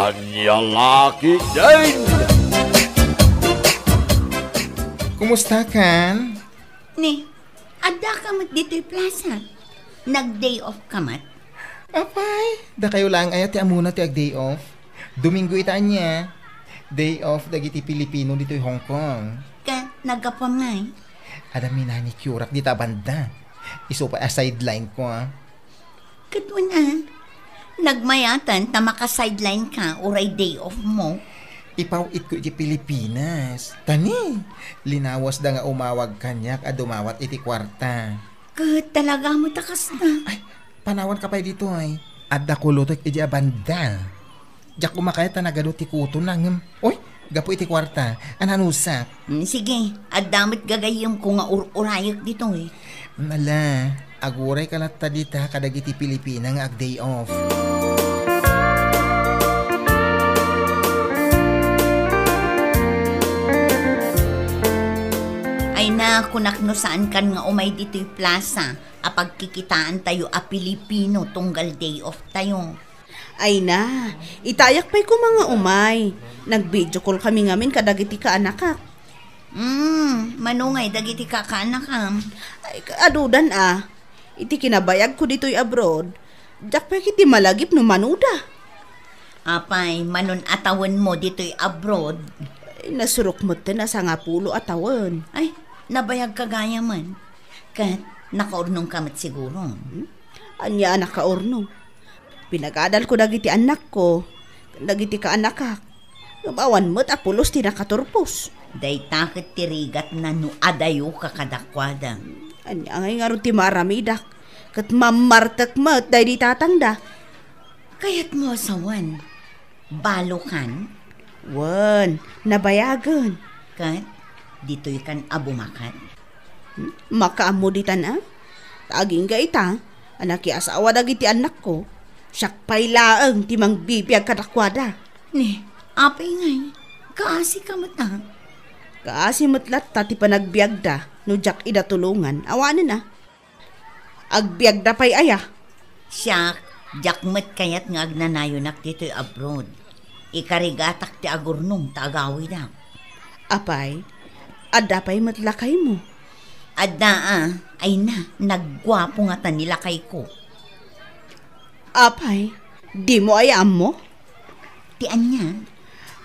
Anya laki din! Kumusta kan? Ni, ada ka mat dito'y plaza. Nag-day off ka mat? Apay, da kayo lang ayat ti amuna ti ag day off. Domingo itaan niya. Day off dagiti Pilipino dito'y Hong Kong. Ka, nagkapamay. Adami na ni Curak dita banda. Iso pa sideline ko Katun nagmayatan ta maka-sideline ka oray day off mo. Ipawit ko iti Pilipinas. Tani, linawas da nga umawag kanyak at dumawat iti kwarta. Talaga mo takas na. Ay, panawan ka pa dito ay. Adda kulutok iti abanda. Diyak kumakaya tanagado ti kuto nang. Uy, gapo iti kwarta. Ananusak. Sige, adamit gagayam ko nga urayok dito eh. Nala, aguray ka latta dita kadag iti Pilipina nga ag day off. Ay na, kunak no saan kan nga umay dito'y plaza, apag kikitaan tayo a Pilipino tunggal day off tayo. Ay na, itayak pa'y ko mga umay. Nag-video call kami ngamin kadagiti ka anakak. Manungay, dagiti kakanakam. Ay, adudan iti kinabayag ko dito'y abroad. Dak pa'y kiti malagip no manuda. Apay, manon atawan mo dito'y abroad. Ay, nasurok mo na sa nga pulo atawan. Ay, nabayag kagaya man. Kat, nakaurnong kamat siguro. Anya anak ka orno. Pinag-adal ko dagiti anak ko. Dagiti ka anakak. Gabawan mo't apulos ti nakaturpos. Day takit tirigat na no adayo kakadakwada. Anya ngay nga ron ti maramidak. Kat mamartak mo't day di tatangda. Kayat mo asawan. Balo kan? Wan, nabayagan. Kat, dito'y kan abumakan. Makaamo ditan Taging ka ita. Anak asawa dagiti anak ko. Siyak pailaang timang bibiyag kadakwada. Ni, apay ngay. Kaasi ka mata. Kaasi matlat tati panagbiag da. No jak ida tulungan. Awanan na. Agbiag da pa'y aya. Siyak, jakmet kayat nga agnanayonak dito'y abroad. Ikarigatak ti agurnong taagawi na. Apay, adda pa'y matlakay mo. Adda ay na, naggwapo nga tanilakay ko. Apay, di mo ayam mo? Tian niya?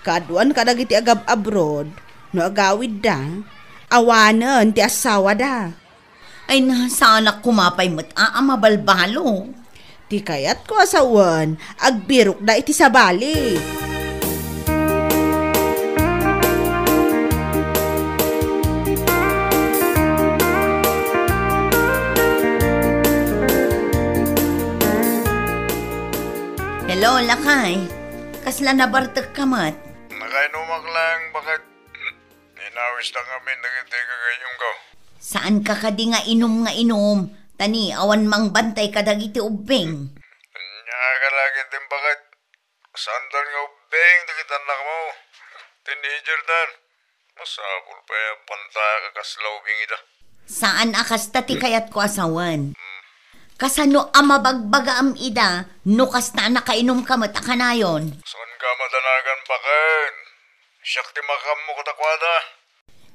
Kaduan ka dagiti agab abroad, no agawid da, awanan ti asawa da. Ay na, sana kumapay mo't mabalbalo. Ti kayat ko asawan, agbirok da iti sabali. Hello, lakay. Kasla nabartag kamat. Nakainumak lang, bakit? Inawis na kami, nagintay kagayong ko. Saan ka kadi nga inom? Tani, awan mang bantay kadagiti ubeng. Anya ka lagi din, bakit? Saan dan nga ubeng, nakitan na mo? Teenager dan. Masapul pa yung panta kakaslawbing ita. Saan akas tati kayat ko asawan? Kasano amabagbaga am ida, no kasta nakainom ka matakanayon. Saan ka madanagan, bakit? Siyak ti makam mo katakwada.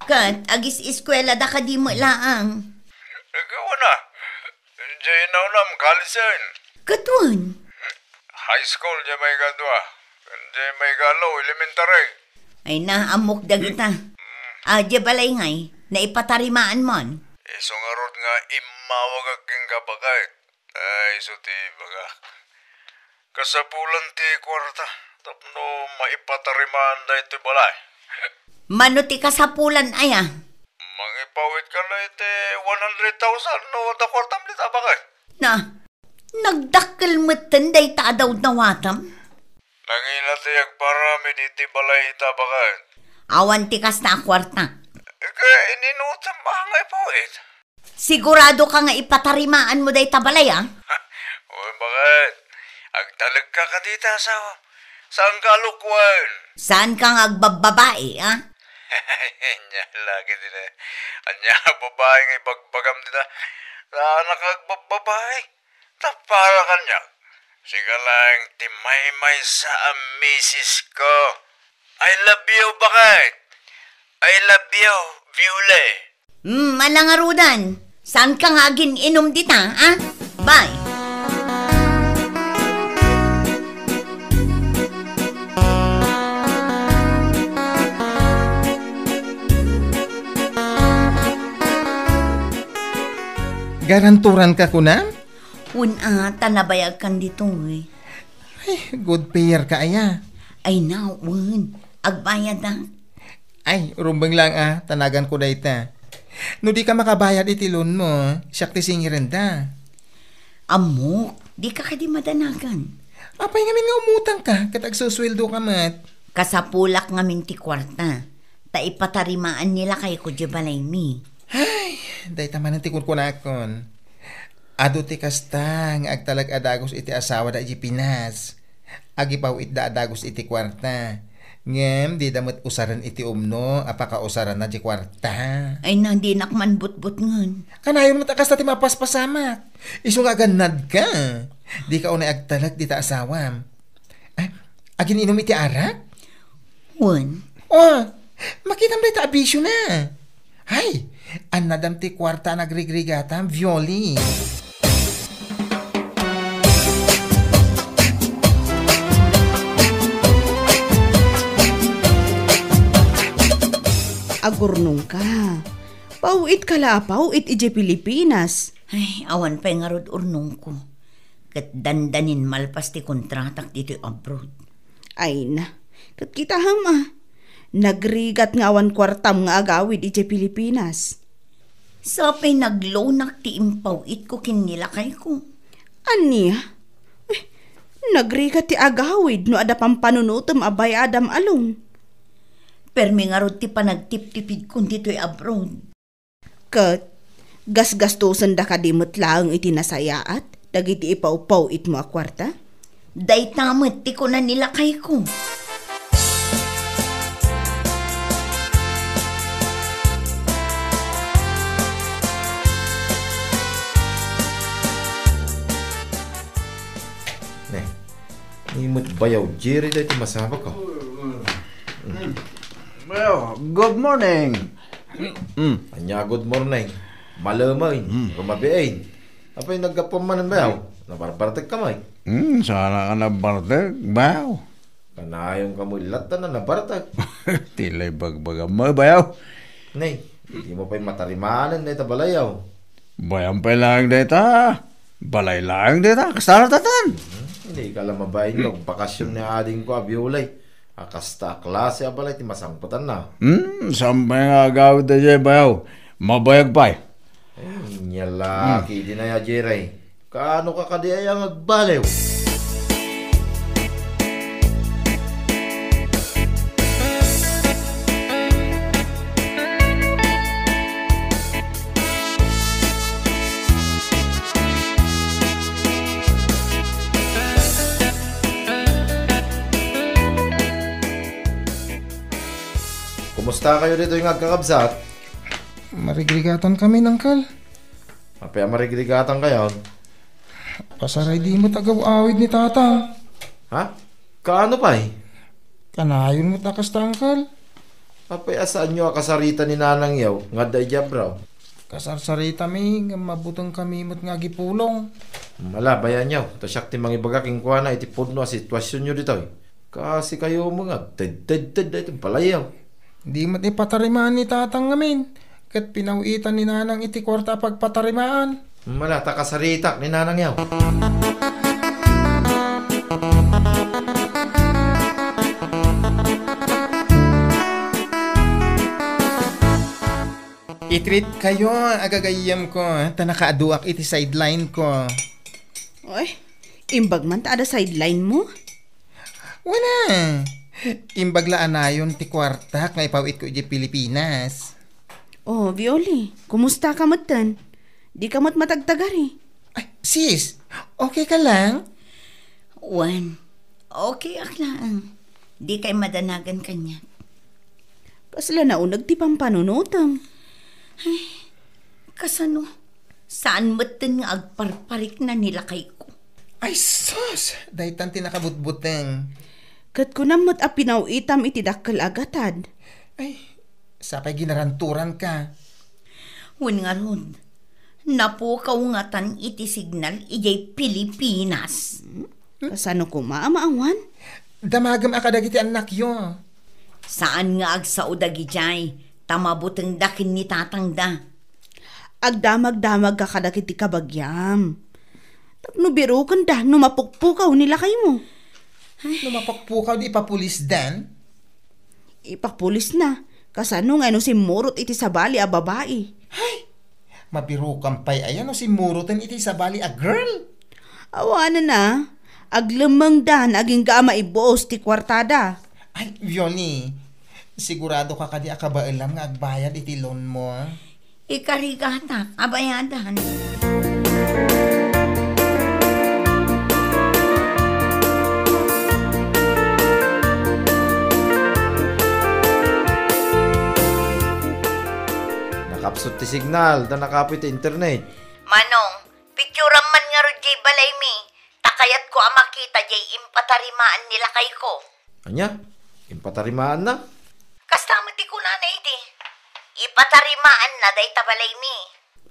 Kat, agis eskwela da ka di mo laang. Ikaw na. Diyan na ulam, kalisin. Katun. High school, diyan may gadwa. Diyan may galo, elementary. Ay na, amok da kita. Diya balay ngay, naipatarimaan mon. So nga rod nga imawag aking kapagay. Ay, so ti baga. Kasapulan ti kwarta. Tapno maipatarimaan da ito balay. Mano ti kasapulan aya? Mangipawit ka na iti 100,000 no da kwartam lita bagay. Na, nagdakkel matan day taadaw na watam? Nanginatiyag parami diti balay ita bagay. Awan ti kas na kwarta. Kaya ininutam mahangay pawit. Sigurado ka nga ipatarimaan mo day tabalay Uy, bakit? Agtalag ka ka dita asawa. Saan ka lukwan? Saan kang agbababae Anya, lagi din Anya, babae nga ibagbagam din Saan nakagbababae? Tapara kanya. Siga lang timaymay sa misis ko. I love you, bakit? I love you, Viole. Malangarudan. Saan ka nga inom dita, ha? Bye. Garanturan ka ko na? Tanabayag kan dito eh. Ay, good payer ka aya. Ay naun, agbayad na. Ay, rumbang lang tanagan ko dayta. No di ka makabayad iti loan mo, siyak ti singirin da. Amok, di ka kadi madanagan. Apay ngamin nga umutang ka, katag susweldo ka mat. Kasapulak ngamin ti kwarta. Ta ipatarimaan nila kay Kudya Balay mi. Ay, dayta man ang tikon ko na akon. Ado ti kasta nga agtalag adagos iti asawa da iti Pinas. Agipaw itda adagos iti kwarta. Ngem, di damot usaran iti umno, apaka usaran na di kwarta. Ay di nakman but-but ngun. Kanayon mo takas na ti mapaspasamak. Iso nga ganad ka. Di ka unay agtalag di ta asawa. Ay, agin inom iti arak? Wan? Oh, makitam na ita abisyo na. Hay, anadam ti kwarta nagrigrigatam, Violi. Agurnong ka. Pauit ka la, pauit ije Pilipinas. Ay, awan pa nga rod urnong ko. Kat dandanin malpas ti kontratak dito abroad. Ay na, kat kita hama. Nagrigat nga awan kwartam nga agawid ije Pilipinas. Sapay naglonak ti impawit ko kinilakay ko. Aniya? Nagrigat ti agawid no ada pang panunutom abay Adam along. Permi nga rod ti panagtip-tipid kung dito'y abroad. Kat, gasgastusan da ka dimot lang iti nasayaat, dagiti ipaw-paw it mo a kwarta? Day tamot ti ko na nilakay ko. Imot bayaw, Jerry dahil ti masama ko. Well, good morning. Anya, good morning. Malamay, rumabiain. Apay nagkapumanan bayaw? Nabarbartag kamay. Sana ka nabartag, bayaw. Kanayong kamulat na nabartag. Tilay bagbaga mo, bayaw. Nay, hindi mo pa'y matarimanan na ita balayaw. Bayan pa lang dita. Balay lang dita, kastaratan. Hindi ka lang mabayin yung bakasyon ni ading ko, Abiolay. Akasta klase abalay, ti masangputan na. Sampay nga agawid na dyan, bayaw. Mabayag pa eh. Nyalaki, di na ya, Jeray. Kaano ka kadiyayang agbalew? Kumusta kayo dito yung agkakabsat? Marigrigatan kami, Nangkal. Apaya marigrigatan kayo? Pasaray di mo tagaw-awid ni tata. Ha? Kaano pa eh? Kanayon mo takas, Nangkal. Apaya saan nyo akasarita ni Nanang yaw? Nga day jabraw? Kasarsarita mi, nga mabutang kami mo't nga gipulong. Mala, bayan nyo. Tasyak ti mangibaga king kuha na itipod no sitwasyon nyo dito eh. Kasi kayo mga ted itong palayaw. Di mo't ipatarimaan ni tatang ngamin. Kat pinawitan ni Nanang iti kwarta pagpatarimaan. Mala, takasaritak ni Nanang yaw. I-treat kayo, agagayam ko. Tanakaaduak iti sideline ko. Oy, imbag man ta ada sideline mo? Wala. Imbaglaan na yun ti kwarta nga ipawit ko iti Pilipinas. Oh, Violi, kumusta ka matan? Di ka mat matagtagari. Ay, sis, okay ka lang? Wan, okay aklaan. Di kay madanagan kanya. Kasla na unag ti pampanunutam. Kasano, saan matan nga agparparik na nila kay ko? Ay sus, daytan tinakabutbuteng. Kat kunamot a pinawitam iti dakkel agatad. Ay, sapay ginaranturan ka. Wen nga ron, napukaw nga tan iti signal ijay Pilipinas. Kasano ko maamaawan? Damagam akadagiti anak yo. Saan nga agsao dagijay, tamabuteng dakin ni tatangda. Agdamag-damag ka kadakiti kabagyam. No biro kanda, no mapukpukaw nila kayo mo. Lumapakpukaw di ipapulis dan. Ipapulis na. Kasano nga no si Murot iti sabali a babae. Mabiro kampay ayan o si Murutan iti sabali a girl. Awana na. Aglamang dan aging gama ibuos ti kwartada. Ay, Violi, sigurado ka kadi akabailam nga agbayad iti loan mo. Ikarigata, abayadan. Nakapsot ti signal, da nakapit ti internet. Manong, picturean man nga ro jay balay mi. Takayat ko ang makita jay impatarimaan nila kay ko. Anya? Impatarimaan na? Kasama ti ko na iti. Ipatarimaan na day tabalay mi.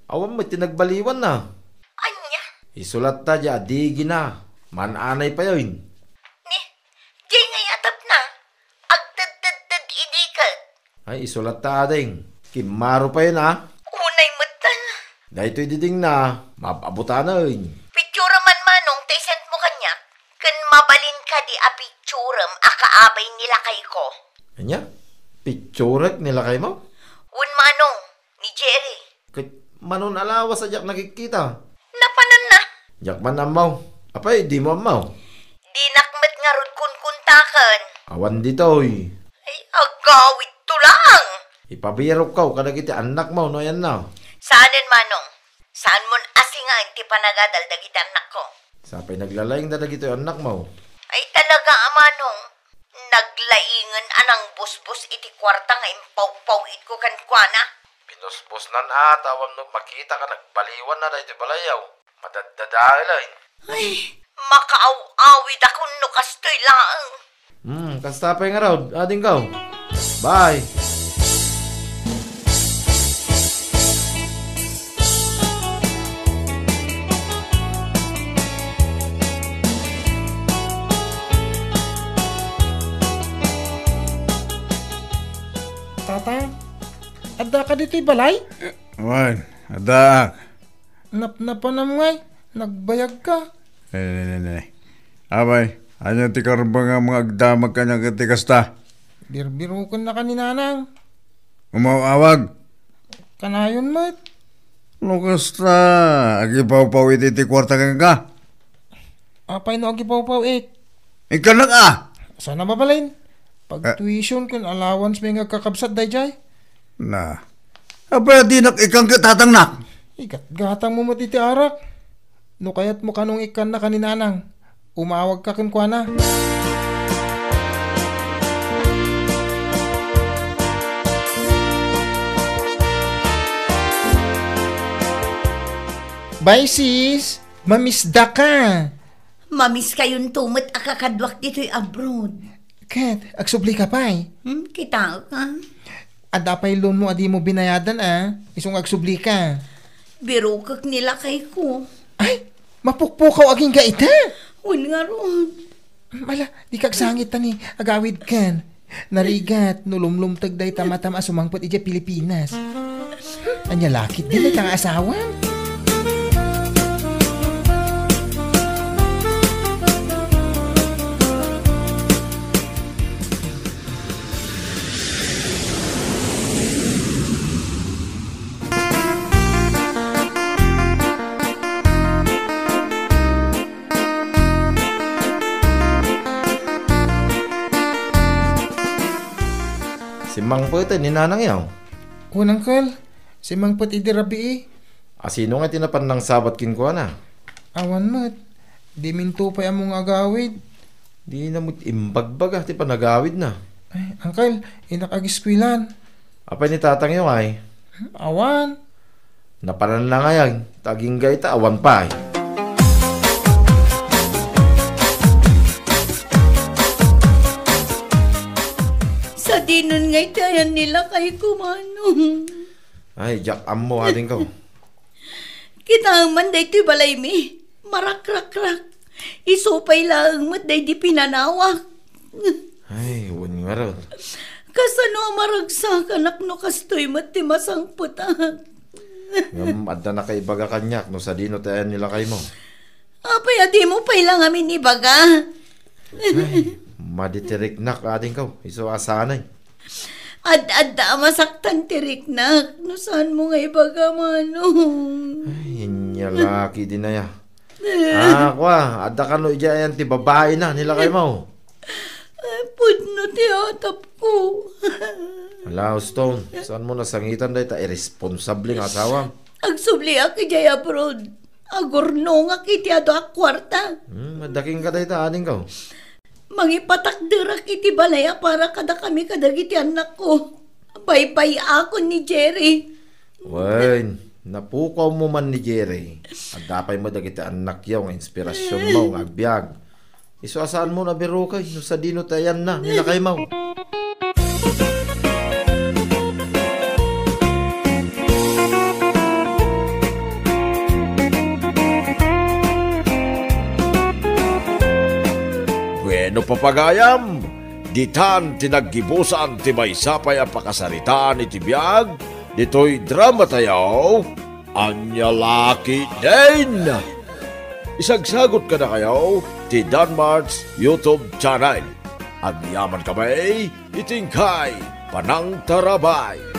Awan mo tinagbaliwan na. Anya? Isulat ta dya, adigi na. Mananay pa yun. Ni, jay nga yatap na. Agdad-dad-dad idikat. Ay, isulat ta ading. Kimaro pa yun ha. Unay matan. Dahil ito'y diding na, mapabuta na yun. Picture man manong, tesent mo kanya. Kan mabalin ka di a picture akaabay nila kay ko. Anya? Picturek nila kayo mo? Un manong, ni Jerry. Kahit manon alawas sa jak nakikita. Napanan na. Jak man amaw. Apay, di mo amaw. Di nakmet nga rod kunkuntakan. Awan dito'y. Ay, agawit to lang. Ipabirok ka, kadagiti anak mo, no yan na. Saanin manong? Saan mon asingan ti panagadal dagiti anak ko? Sapay naglalayang na dagito yung anak mo. Ay talaga amanong. Naglaingan anang busbus iti kwarta nga impaw-pawit ko kan kuana. Pinusbos na na, tawag nung makita ka, nagbaliwan na dahito balayaw. Madadadail ay. Ay, makaaw-awid ako no kastoy lang. Kastapay nga raw, ading ka. Bye! Tata, adda ka dito'y balay? Awan, adak. Napnapan na ngay, nagbayag ka. Abay, anya ti karba nga mga agdamag kanya kati kasta. Birbiro ko na kaninanang. Umawawag. Kanayon mat. No kasta, agipaw-paw iti ti kwarta kang ka. Apay no agipaw-paw Ikanak ah! Sana mabalain. Pag tuition kun allowance may nga kakabsat dayjay. Na, abay di ikang katatang nak. Igat-gatang mo matiti arak. No kayat mo kanong ikan na kaninanang. Umawag ka kun kwa na. Bye sis, mamisda ka. Mamis kayong tumot akakadwak dito'y abroad. Kat, agsubli ka pa Kita ka. Adapay loan mo adi mo binayadan Isong agsubli ka. Biro kak nila kay ko. Ay, mapukpukaw aging gaita. Un nga ron. Mala, di kagsangit tani, agawid kan. Narigat, nulumlumtag day tamatama sumangpot ija Pilipinas. Anya lakit din ay kang asawa. Si Mang Pwete, ninanang yaw. Kunang kal, si Mang Put idirabi Asino nga tinapan ng sabat kinkuha na? Awan mat, di minto pa yung mga agawid. Di na mo imbagbaga, ti pa nagawid na. Ay, angkal, inakagiskwilan. Apay ni tatang yung ay. Awan. Napanan na ngayon, taging gaita, awan pa ay. Adinon nga'y tayan nila kay kumanong. Ay, jak amo ading ko. Kita man day ti balay mi. Marakrakrak. Isupay lang mat day di pinanawak. Ay, wani nga ron. Kasano maragsak anak no kastoy mat ti masangputan. Ngam, adda na kay baga kanyak, no sa dino tayan nila kay mo. Apay, adi mo pa ilang amin ibaga. Ay, maditeriknak ading ko. Iso asanay. Ad-adda masaktan tiriknak. No saan mo nga ibaga manong. Ay, inyalaki din na ya. Kwa, adda ka no ijayan ti babae na nila kay mo. Pudno ti atap ko. Ala, Stone, saan mo nasangitan dahi ta irresponsable nga asawa? Agsubli aki jay abroad. Agorno nga kiti ado ak kwarta. Madaking ka dahi ta ading ko. Mangipatakdera kiti balaya para kada kami kadagiti anak ko. Bye-bye ako ni Jerry. Wen, napukaw mo man ni Jerry. At dapay mo dagiti anak yaw nga inspirasyon mo nga agbyag. Iso asaan mo na biro kay, no sa dino tayan na, nila kay mo. Bueno papagayam, ditan tinaggibusan ti may sapay a pakasaritaan iti biyag, dito'y drama tayo, Anyalaki din! Isagsagot ka na kayo ti Danmar's YouTube channel. Agyaman kami, itingkay, Panang Tarabay.